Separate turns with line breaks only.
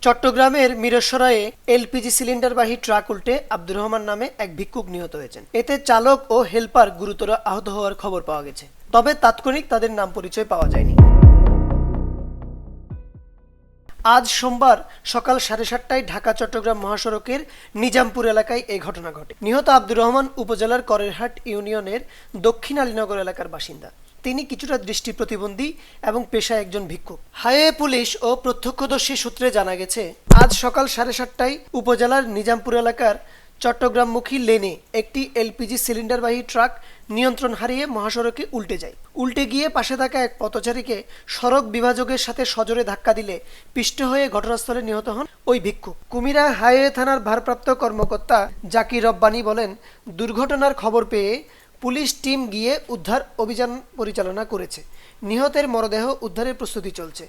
চট্টগ্রামের মিরসরাইয়ে LPG সিলিন্ডারবাহী truck উল্টে আব্দুর রহমান নামে এক ভিক্ষুক নিহত হয়েছেন। এতে চালক ও হেলপার গুরুতর আহত হওয়ার খবর পাওয়া গেছে, তবে তাৎক্ষণিক তাদের নাম পরিচয় পাওয়া যায়নি। আজ সোমবার সকাল 7:30টায় ঢাকা চট্টগ্রাম মহাসড়কের নিজামপুর এলাকায় এই ঘটনা ঘটে। নিহত আব্দুর রহমান উপজেলার করেরহাট ইউনিয়নের দক্ষিণ আলীনগর এলাকার বাসিন্দা। তিনি কিছুটা দৃষ্টি প্রতিবন্ধী এবং পেশায় একজন ভিক্ষুক। হাইওয়ে পুলিশ ও প্রত্যক্ষদর্শী সূত্রে জানা গেছে, আজ সকাল 7:30টায় উপজেলার নিজামপুর এলাকার চট্টগ্রামমুখী লেনে একটি এলপিজি সিলিন্ডারবাহী ট্রাক নিয়ন্ত্রণ হারিয়ে মহাসড়কে উল্টে যায়। উল্টে গিয়ে পাশে থাকা এক পথচারীকে সড়ক বিভাজকের সাথে সজোরে ধাক্কা দিলে পিষ্ট হয়ে ঘটনাস্থলে নিহত হন ওই ভিক্ষুক। কুমিরা হাইওয়ে থানার ভারপ্রাপ্ত কর্মকর্তা জাকির রব্বানী বলেন, দুর্ঘটনার খবর পেয়ে পুলিশ টিম গিয়ে উদ্ধার অভিযান পরিচালনা করেছে। নিহতের মরদেহ উদ্ধারের প্রস্তুতি চলছে।